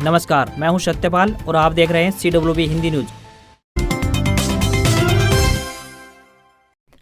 नमस्कार, मैं हूं सत्यपाल और आप देख रहे हैं CWB हिंदी न्यूज।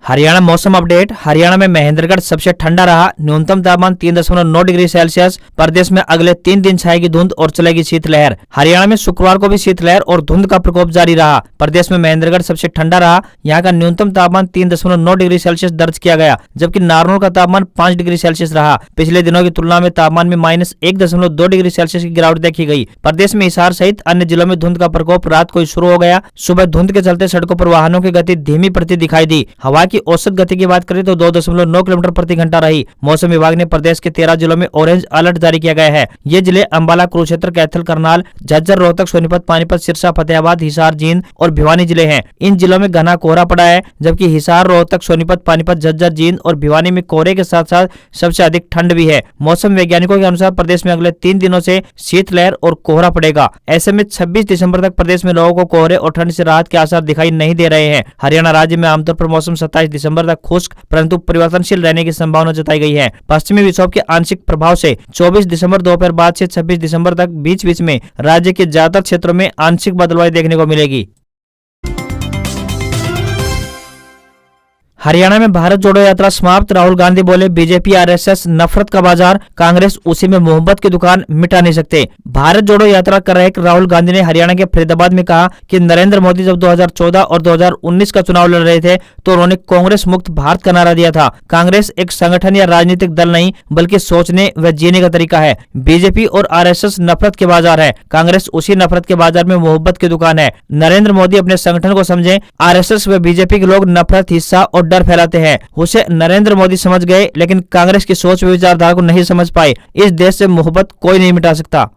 हरियाणा मौसम अपडेट। हरियाणा में महेंद्रगढ़ सबसे ठंडा रहा। न्यूनतम तापमान 3.9 डिग्री सेल्सियस। प्रदेश में अगले 3 दिन छाएगी धुंध और चलेगी शीतलहर। हरियाणा में शुक्रवार को भी शीतलहर और धुंध का प्रकोप जारी रहा। प्रदेश में महेंद्रगढ़ सबसे ठंडा रहा। यहाँ का न्यूनतम तापमान 3.9 डिग्री सेल्सियस दर्ज किया गया, जबकि नारनौल का तापमान 5 डिग्री सेल्सियस रहा। पिछले दिनों की तुलना में तापमान में -1.2 डिग्री सेल्सियस की गिरावट देखी गई। प्रदेश में हिसार सहित अन्य जिलों में धुंध का प्रकोप रात को ही शुरू हो गया। सुबह धुंध के चलते सड़कों पर वाहनों की गति धीमी पड़ती दिखाई दी। हवा की औसत गति की बात करें तो 2.9 किलोमीटर प्रति घंटा रही। मौसम विभाग ने प्रदेश के 13 जिलों में ऑरेंज अलर्ट जारी किया गया है। ये जिले अंबाला, कुरुक्षेत्र, कैथल, करनाल, झज्जर, रोहतक, सोनीपत, पानीपत, सिरसा, फतेहाबाद, हिसार, जींद और भिवानी जिले हैं। इन जिलों में घना कोहरा पड़ा है, जबकि हिसार, रोहतक, सोनीपत, पानीपत, झज्जर, जींद और भिवानी में कोहरे के साथ साथ सबसे अधिक ठंड भी है। मौसम वैज्ञानिकों के अनुसार प्रदेश में अगले 3 दिनों से शीतलहर और कोहरा पड़ेगा। ऐसे में 26 दिसंबर तक प्रदेश में लोगों को कोहरे और ठंड से राहत के आसार दिखाई नहीं दे रहे हैं। हरियाणा राज्य में आमतौर पर मौसम 27 दिसंबर तक खुश्क परंतु परिवर्तनशील रहने की संभावना जताई गई है। पश्चिमी विक्षोभ के आंशिक प्रभाव से 24 दिसंबर दोपहर बाद से 26 दिसंबर तक बीच बीच में राज्य के ज्यादातर क्षेत्रों में आंशिक बदलवाई देखने को मिलेगी। हरियाणा में भारत जोड़ो यात्रा समाप्त। राहुल गांधी बोले, बीजेपी RSS नफरत का बाजार, कांग्रेस उसी में मोहब्बत की दुकान मिटा नहीं सकते। भारत जोड़ो यात्रा कर रहे राहुल गांधी ने हरियाणा के फरीदाबाद में कहा कि नरेंद्र मोदी जब 2014 और 2019 का चुनाव लड़ रहे थे तो उन्होंने कांग्रेस मुक्त भारत का नारा दिया था। कांग्रेस एक संगठन या राजनीतिक दल नहीं बल्कि सोचने व जीने का तरीका है। बीजेपी और RSS नफरत के बाजार है, कांग्रेस उसी नफरत के बाजार में मोहब्बत की दुकान है। नरेंद्र मोदी अपने संगठन को समझे। RSS व बीजेपी के लोग नफरत, हिस्सा और डर फैलाते हैं। उसे नरेंद्र मोदी समझ गए, लेकिन कांग्रेस की सोच व विचारधारा को नहीं समझ पाए। इस देश से मोहब्बत कोई नहीं मिटा सकता।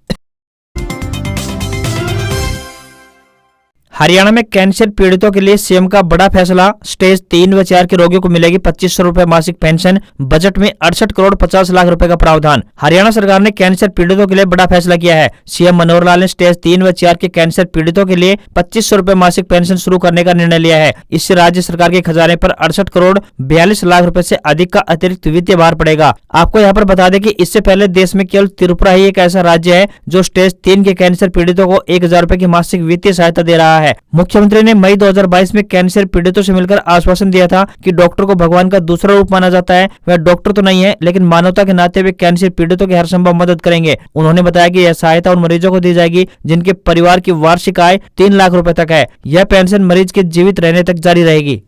हरियाणा में कैंसर पीड़ितों के लिए सीएम का बड़ा फैसला। स्टेज 3 व 4 के रोगियों को मिलेगी 2500 रुपए मासिक पेंशन। बजट में 68 करोड़ 50 लाख रुपए का प्रावधान। हरियाणा सरकार ने कैंसर पीड़ितों के लिए बड़ा फैसला किया है। सीएम मनोहर लाल ने स्टेज 3 व 4 के कैंसर पीड़ितों के लिए 2500 रुपए मासिक पेंशन शुरू करने का निर्णय लिया है। इससे राज्य सरकार के खजाने पर 68 करोड़ 42 लाख रुपए से अधिक का अतिरिक्त वित्तीय भार पड़ेगा। आपको यहाँ पर बता दें कि इससे पहले देश में केवल त्रिपुरा ही एक ऐसा राज्य है जो स्टेज 3 के कैंसर पीड़ितों को 1000 रुपए की मासिक वित्तीय सहायता दे रहा है। मुख्यमंत्री ने मई 2022 में कैंसर पीड़ितों से मिलकर आश्वासन दिया था कि डॉक्टर को भगवान का दूसरा रूप माना जाता है। वह डॉक्टर तो नहीं है, लेकिन मानवता के नाते वे कैंसर पीड़ितों की हर संभव मदद करेंगे। उन्होंने बताया कि यह सहायता उन मरीजों को दी जाएगी जिनके परिवार की वार्षिक आय 3 लाख रुपए तक है। यह पेंशन मरीज के जीवित रहने तक जारी रहेगी।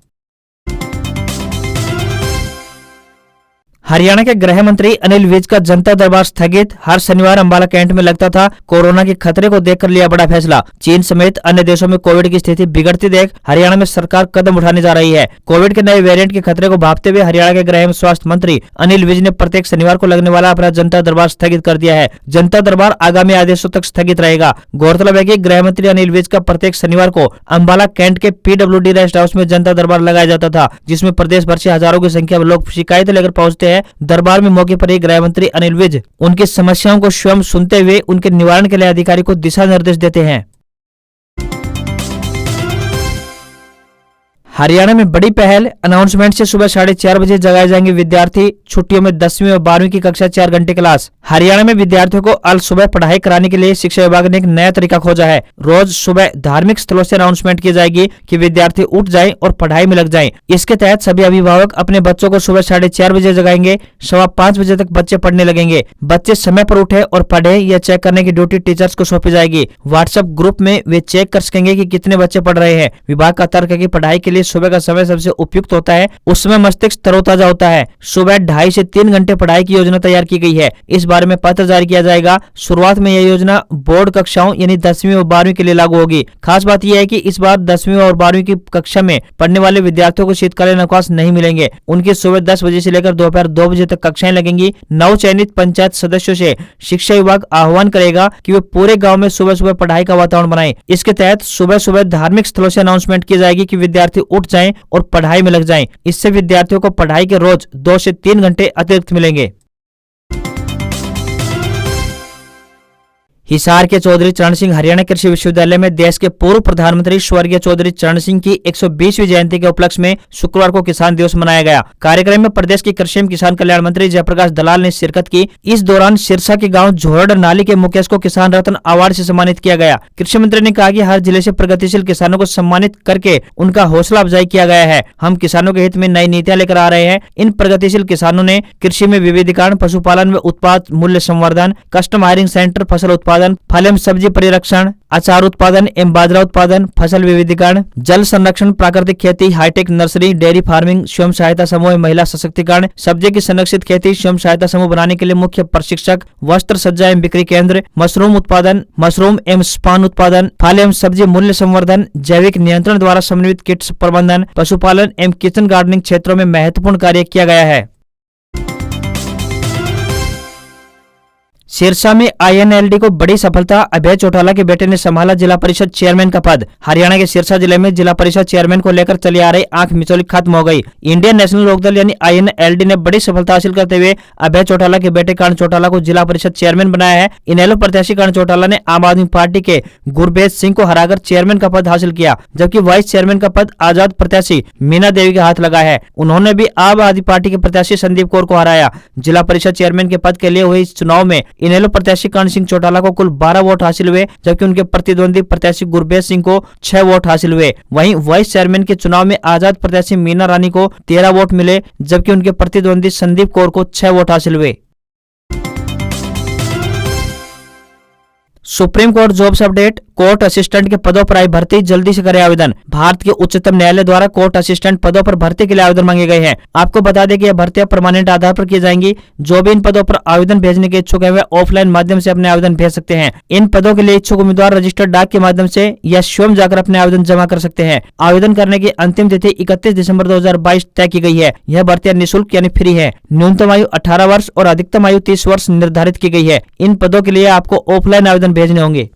हरियाणा के गृह मंत्री अनिल विज का जनता दरबार स्थगित। हर शनिवार अंबाला कैंट में लगता था। कोरोना के खतरे को देखकर लिया बड़ा फैसला। चीन समेत अन्य देशों में कोविड की स्थिति बिगड़ती देख हरियाणा में सरकार कदम उठाने जा रही है। कोविड के नए वेरिएंट के खतरे को भांपते हुए हरियाणा के गृह एवं स्वास्थ्य मंत्री अनिल विज ने प्रत्येक शनिवार को लगने वाला अपना जनता दरबार स्थगित कर दिया है। जनता दरबार आगामी आदेशों तक स्थगित रहेगा। गौरतलब है कि गृह मंत्री अनिल विज का प्रत्येक शनिवार को अंबाला कैंट के PWD रेस्ट हाउस में जनता दरबार लगाया जाता था, जिसमें प्रदेश भर से हजारों की संख्या में लोग शिकायतें लेकर पहुंचते हैं। दरबार में मौके पर ही गृह मंत्री अनिल विज उनकी समस्याओं को स्वयं सुनते हुए उनके निवारण के लिए अधिकारी को दिशा निर्देश देते हैं। हरियाणा में बड़ी पहल। अनाउंसमेंट से सुबह 4:30 बजे जगाए जाएंगे विद्यार्थी। छुट्टियों में 10वीं और 12वीं की कक्षा 4 घंटे क्लास। हरियाणा में विद्यार्थियों को अल सुबह पढ़ाई कराने के लिए शिक्षा विभाग ने एक नया तरीका खोजा है। रोज सुबह धार्मिक स्थलों से अनाउंसमेंट की जाएगी कि विद्यार्थी उठ जाएं और पढ़ाई में लग जाएं। इसके तहत सभी अभिभावक अपने बच्चों को सुबह 4:30 बजे जगाएंगे। 5:15 बजे तक बच्चे पढ़ने लगेंगे। बच्चे समय पर उठे और पढ़े यह चेक करने की ड्यूटी टीचर्स को सौंपी जाएगी। व्हाट्सएप ग्रुप में वे चेक कर सकेंगे कि कितने बच्चे पढ़ रहे हैं। विभाग का तर्क है कि पढ़ाई के लिए सुबह का समय सबसे उपयुक्त होता है। उस समय मस्तिष्क तरोताजा होता है। सुबह 2.5 से 3 घंटे पढ़ाई की योजना तैयार की गई है। इस बारे में पत्र जारी किया जाएगा। शुरुआत में यह योजना बोर्ड कक्षाओं यानी 10वीं और 12वीं के लिए लागू होगी। खास बात यह है कि इस बार 10वीं और 12वीं की कक्षा में पढ़ने वाले विद्यार्थियों को शीतकालीन अवकाश नहीं मिलेंगे। उनकी सुबह 10 बजे से लेकर दोपहर 2 बजे तक कक्षाएं लगेंगी। नव चयनित पंचायत सदस्यों से शिक्षा विभाग आह्वान करेगा कि वे पूरे गाँव में सुबह सुबह पढ़ाई का वातावरण बनाएं। इसके तहत सुबह सुबह धार्मिक स्थलों से अनाउंसमेंट की जाएगी कि विद्यार्थी उठ जाएं और पढ़ाई में लग जाएं। इससे विद्यार्थियों को पढ़ाई के रोज 2 से 3 घंटे अतिरिक्त मिलेंगे। हिसार के चौधरी चरण सिंह हरियाणा कृषि विश्वविद्यालय में देश के पूर्व प्रधानमंत्री स्वर्गीय चौधरी चरण सिंह की 120वीं जयंती के उपलक्ष्य में शुक्रवार को किसान दिवस मनाया गया। कार्यक्रम में प्रदेश के कृषि एवं किसान कल्याण मंत्री जयप्रकाश दलाल ने शिरकत की। इस दौरान सिरसा के गांव झोरड नाली के मुकेश को किसान रत्न अवार्ड से सम्मानित किया गया। कृषि मंत्री ने कहा कि हर जिले से प्रगतिशील किसानों को सम्मानित करके उनका हौसला अफजाई किया गया है। हम किसानों के हित में नई नीतियां लेकर आ रहे हैं। इन प्रगतिशील किसानों ने कृषि में विविधीकरण, पशुपालन में उत्पाद मूल्य संवर्धन, कस्टम हायरिंग सेंटर, फसल उत्पादन, फल एवं सब्जी परिरक्षण, अचार उत्पादन एवं बाजरा उत्पादन, फसल विविधीकरण, जल संरक्षण, प्राकृतिक खेती, हाईटेक नर्सरी, डेयरी फार्मिंग, स्वयं सहायता समूह, महिला सशक्तिकरण, सब्जी की संरक्षित खेती, स्वयं सहायता समूह बनाने के लिए मुख्य प्रशिक्षक, वस्त्र सज्जा एवं बिक्री केंद्र, मशरूम उत्पादन, मशरूम एवं स्पान उत्पादन, फल एवं सब्जी मूल्य संवर्धन, जैविक नियंत्रण द्वारा समन्वित किट्स प्रबंधन, पशुपालन एवं किचन गार्डनिंग क्षेत्रों में महत्वपूर्ण कार्य किया गया है। सिरसा में INLD को बड़ी सफलता, अभय चौटाला के बेटे ने संभाला जिला परिषद चेयरमैन का पद। हरियाणा के सिरसा जिले में जिला परिषद चेयरमैन को लेकर चली आ रही आंख मिचौली खत्म हो गई। इंडियन नेशनल लोकदल यानी INLD ने बड़ी सफलता हासिल करते हुए अभय चौटाला के बेटे कर्ण चौटाला को जिला परिषद चेयरमैन बनाया है। इनेलो प्रत्याशी कर्ण चौटाला ने आम आदमी पार्टी के गुरबेज सिंह को हराकर चेयरमैन का पद हासिल किया, जबकि वाइस चेयरमैन का पद आजाद प्रत्याशी मीना देवी के हाथ लगा है। उन्होंने भी आम आदमी पार्टी के प्रत्याशी संदीप कौर को हराया। जिला परिषद चेयरमैन के पद के लिए हुए इस चुनाव में इनेलो प्रत्याशी कर्ण सिंह चौटाला को कुल 12 वोट हासिल हुए, जबकि उनके प्रतिद्वंदी प्रत्याशी गुरबेज सिंह को 6 वोट हासिल हुए। वहीं वाइस चेयरमैन के चुनाव में आजाद प्रत्याशी मीना रानी को 13 वोट मिले, जबकि उनके प्रतिद्वंदी संदीप कौर को 6 वोट हासिल हुए। Supreme court jobs update, court assistant के पदों पर आई भर्ती, जल्दी से करें आवेदन। भारत के उच्चतम न्यायालय द्वारा कोर्ट असिस्टेंट पदों पर भर्ती के लिए आवेदन मांगे गए हैं। आपको बता दें कि यह भर्तियां परमानेंट आधार पर की जाएंगी। जो भी इन पदों पर आवेदन भेजने के इच्छुक है वे ऑफलाइन माध्यम से अपने आवेदन भेज सकते हैं। इन पदों के लिए इच्छुक उम्मीदवार रजिस्टर्ड डाक के माध्यम से या स्वयं जाकर अपने आवेदन जमा कर सकते हैं। आवेदन करने की अंतिम तिथि 31 दिसंबर 2022 तय की गई है। यह भर्तियां निःशुल्क यानी फ्री है। न्यूनतम आयु 18 वर्ष और अधिकतम आयु 30 वर्ष निर्धारित की गई है। इन पदों के लिए आपको ऑफलाइन आवेदन भेजने होंगे।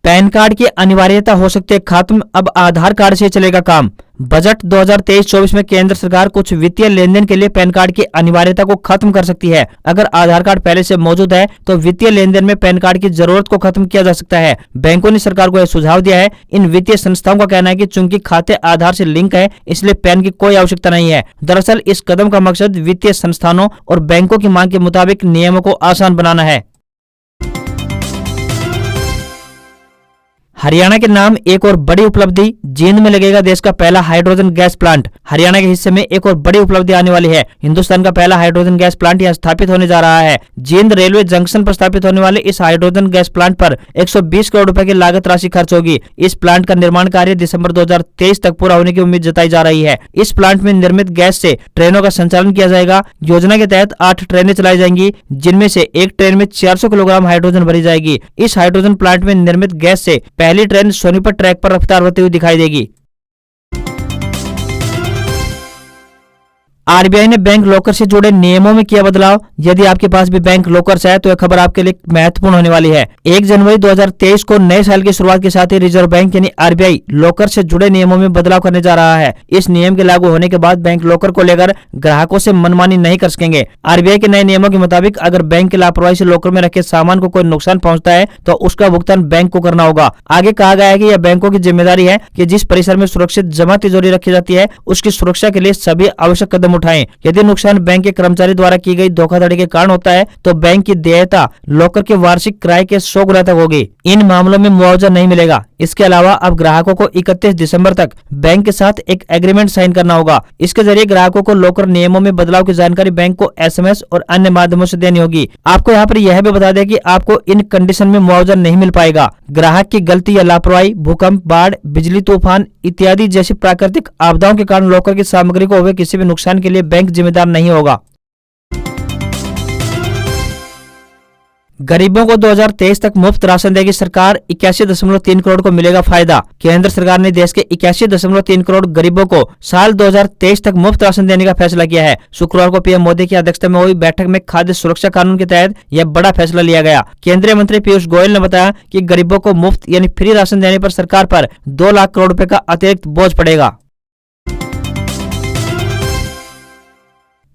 पैन कार्ड की अनिवार्यता हो सकती है खत्म, अब आधार कार्ड से चलेगा काम। बजट 2023-24 में केंद्र सरकार कुछ वित्तीय लेनदेन के लिए पैन कार्ड की अनिवार्यता को खत्म कर सकती है। अगर आधार कार्ड पहले से मौजूद है तो वित्तीय लेनदेन में पैन कार्ड की जरूरत को खत्म किया जा सकता है। बैंकों ने सरकार को यह सुझाव दिया है। इन वित्तीय संस्थाओं का कहना है कि चूंकि खाते आधार से लिंक है, इसलिए पैन की कोई आवश्यकता नहीं है। दरअसल इस कदम का मकसद वित्तीय संस्थानों और बैंकों की मांग के मुताबिक नियमों को आसान बनाना है। हरियाणा के नाम एक और बड़ी उपलब्धि, जींद में लगेगा देश का पहला हाइड्रोजन गैस प्लांट। हरियाणा के हिस्से में एक और बड़ी उपलब्धि आने वाली है। हिंदुस्तान का पहला हाइड्रोजन गैस प्लांट यहां स्थापित होने जा रहा है। जींद रेलवे जंक्शन पर स्थापित होने वाले इस हाइड्रोजन गैस प्लांट पर 120 करोड़ रुपए की लागत राशि खर्च होगी। इस प्लांट का निर्माण कार्य दिसंबर 2023 तक पूरा होने की उम्मीद जताई जा रही है। इस प्लांट में निर्मित गैस से ट्रेनों का संचालन किया जाएगा। योजना के तहत 8 ट्रेनें चलाई जाएंगी, जिनमें से एक ट्रेन में 400 किलोग्राम हाइड्रोजन भरी जाएगी। इस हाइड्रोजन प्लांट में निर्मित गैस से पहली ट्रेन सोनीपत ट्रैक पर रफ्तार होती हुई दिखाई देगी। आरबीआई ने बैंक लॉकर से जुड़े नियमों में किया बदलाव। यदि आपके पास भी बैंक लॉकर्स है तो यह खबर आपके लिए महत्वपूर्ण होने वाली है। 1 जनवरी 2023 को नए साल की शुरुआत के साथ ही रिजर्व बैंक यानी आरबीआई लॉकर से जुड़े नियमों में बदलाव करने जा रहा है। इस नियम के लागू होने के बाद बैंक लॉकर को लेकर ग्राहकों से मनमानी नहीं कर सकेंगे। आरबीआई के नए नियमों के मुताबिक अगर बैंक की लापरवाही से लॉकर में रखे सामान को कोई नुकसान पहुंचता है तो उसका भुगतान बैंक को करना होगा। आगे कहा गया है कि यह बैंकों की जिम्मेदारी है कि जिस परिसर में सुरक्षित जमा तिजोरी रखी जाती है उसकी सुरक्षा के लिए सभी आवश्यक कदम उठाएं। यदि नुकसान बैंक के कर्मचारी द्वारा की गई धोखाधड़ी के कारण होता है तो बैंक की देयता लॉकर के वार्षिक किराए के 100 गुना तक होगी। इन मामलों में मुआवजा नहीं मिलेगा। इसके अलावा अब ग्राहकों को 31 दिसंबर तक बैंक के साथ एक एग्रीमेंट साइन करना होगा। इसके जरिए ग्राहकों को लॉकर नियमों में बदलाव की जानकारी बैंक को SMS और अन्य माध्यमों से देनी होगी। आपको यहाँ पर यह भी बता दें कि आपको इन कंडीशन में मुआवजा नहीं मिल पाएगा। ग्राहक की गलती या लापरवाही, भूकंप, बाढ़, बिजली तूफान इत्यादि जैसी प्राकृतिक आपदाओं के कारण लॉकर की सामग्री को हुए किसी भी नुकसान के लिए बैंक जिम्मेदार नहीं होगा। गरीबों को 2023 तक मुफ्त राशन देगी सरकार, 81.3 करोड़ को मिलेगा फायदा। केंद्र सरकार ने देश के 81.3 करोड़ गरीबों को साल 2023 तक मुफ्त राशन देने का फैसला किया है। शुक्रवार को पीएम मोदी की अध्यक्षता में हुई बैठक में खाद्य सुरक्षा कानून के तहत यह बड़ा फैसला लिया गया। केंद्रीय मंत्री पीयूष गोयल ने बताया कि गरीबों को मुफ्त यानी फ्री राशन देने पर सरकार पर 2 लाख करोड़ रुपए का अतिरिक्त बोझ पड़ेगा।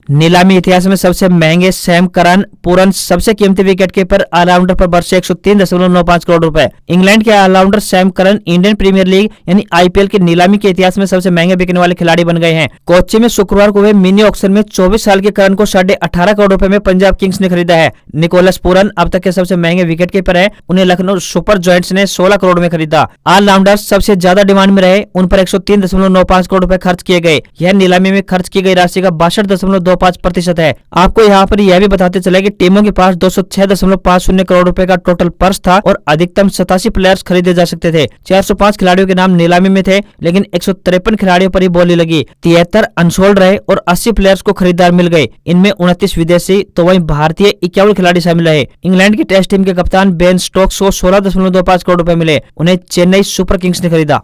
नीलामी इतिहास में सबसे महंगे सैम करन पूरन सबसे कीमती विकेटकीपर ऑलराउंडर पर वर्ष 103.95 करोड़ रुपए। इंग्लैंड के all rounder Sam Curran Indian Premier League यानी आईपीएल की नीलामी के इतिहास में सबसे महंगे बिकने वाले खिलाड़ी बन गए हैं। कोच्चि में शुक्रवार को हुए मिनी ऑक्शन में 24 साल के करन को 18.5 करोड़ रुपए में पंजाब किंग्स ने खरीदा है। निकोलस पूरन अब तक के सबसे महंगे विकेटकीपर है। उन्हें लखनऊ सुपर जॉयंट्स ने 16 करोड़ में खरीदा। ऑलराउंडर्स सबसे ज्यादा डिमांड में रहे, उन पर 103.95 करोड़ रुपए खर्च किए गए। यह नीलामी में खर्च की गई राशि का 62.25% है। आपको यहाँ पर यह भी बताते चले कि टीमों के पास 206.50 करोड़ रुपए का टोटल पर्स था और अधिकतम 87 प्लेयर्स खरीदे जा सकते थे। 405 खिलाड़ियों के नाम नीलामी में थे, लेकिन 153 खिलाड़ियों पर ही बोली लगी। 73 अनसोल्ड रहे और 80 प्लेयर्स को खरीदार मिल गए। इनमें 29 विदेशी तो वहीं भारतीय 51 खिलाड़ी शामिल रहे। इंग्लैंड की टेस्ट टीम के कप्तान बेन स्टोक्स को 16.25 करोड़ रुपए मिले। उन्हें चेन्नई सुपर किंग्स ने खरीदा।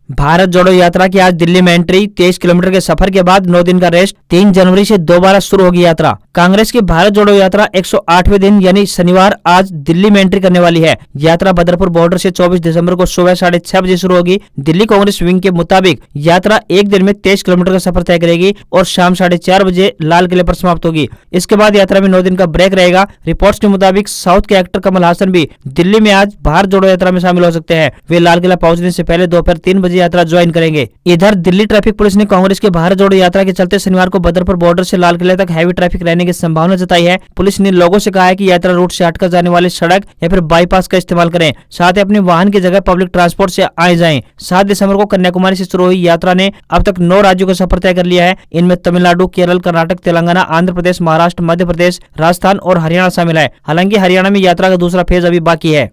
भारत जोड़ो यात्रा की आज दिल्ली में एंट्री। 23 किलोमीटर के सफर के बाद 9 दिन का रेस्ट। 3 जनवरी से दोबारा शुरू होगी यात्रा। कांग्रेस की भारत जोड़ो यात्रा 108वें दिन यानी शनिवार आज दिल्ली में एंट्री करने वाली है। यात्रा बदरपुर बॉर्डर से 24 दिसंबर को सुबह 6:30 बजे शुरू होगी। दिल्ली कांग्रेस विंग के मुताबिक यात्रा एक दिन में 23 किलोमीटर का सफर तय करेगी और शाम 4:30 बजे लाल किले पर समाप्त होगी। इसके बाद यात्रा में 9 दिन का ब्रेक रहेगा। रिपोर्ट्स के मुताबिक साउथ के एक्टर कमल हासन भी दिल्ली में आज भारत जोड़ो यात्रा में शामिल हो सकते हैं। वे लाल किला पहुंचने से पहले दोपहर 3 बजे यात्रा ज्वाइन करेंगे। इधर दिल्ली ट्रैफिक पुलिस ने कांग्रेस के भारत जोड़ो यात्रा के चलते शनिवार को बदरपुर बॉर्डर से लाल किले तक हैवी ट्रैफिक रहने की संभावना जताई है। पुलिस ने लोगों से कहा है कि यात्रा रूट से हटकर जाने वाली सड़क या फिर बाईपास का इस्तेमाल करें। साथ ही अपने वाहन की जगह पब्लिक ट्रांसपोर्ट से आए जाएं। 7 दिसंबर को कन्याकुमारी से शुरू हुई यात्रा ने अब तक 9 राज्यों का सफर तय कर लिया है। इनमें तमिलनाडु, केरल, कर्नाटक, तेलंगाना, आंध्र प्रदेश, महाराष्ट्र, मध्य प्रदेश, राजस्थान और हरियाणा शामिल है। हालांकि हरियाणा में यात्रा का दूसरा फेज अभी बाकी है।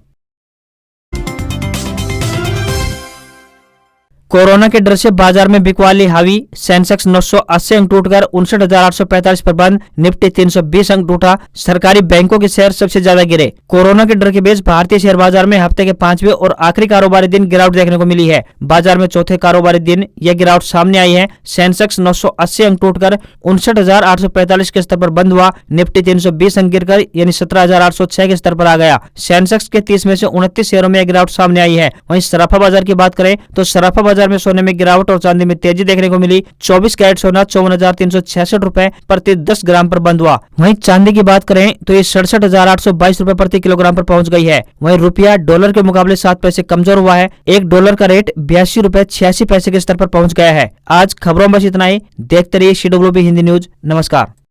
कोरोना के डर से बाजार में बिकवाली हावी। सेंसेक्स 980 अंक टूटकर 59,845 पर बंद। निफ्टी 320 अंक टूटा। सरकारी बैंकों के शेयर सबसे ज्यादा गिरे। कोरोना के डर के बीच भारतीय शेयर बाजार में हफ्ते के 5वें और आखिरी कारोबारी दिन गिरावट देखने को मिली है। बाजार में चौथे कारोबारी दिन यह गिरावट सामने आई है। सेंसेक्स 980 अंक टूटकर 59,845 के स्तर पर बंद हुआ। निफ्टी 320 अंक गिरकर यानी 17,806 के स्तर पर आ गया। सेंसेक्स के 30 में से 29 शेयरों में गिरावट सामने आई है। वहीं सराफा बाजार की बात करें तो सराफा बाजार में सोने में गिरावट और चांदी में तेजी देखने को मिली। 24 कैरेट सोना 54,366 रुपए प्रति 10 ग्राम पर बंद हुआ। वहीं चांदी की बात करें तो ये 67,822 रुपए प्रति किलोग्राम पर पहुंच गई है। वहीं रुपया डॉलर के मुकाबले 7 पैसे कमजोर हुआ है। $1 का रेट 82 रुपए 86 पैसे के स्तर पर पहुंच गया है। आज खबरों में बस इतना ही। देखते रहिए CWB हिंदी न्यूज। नमस्कार।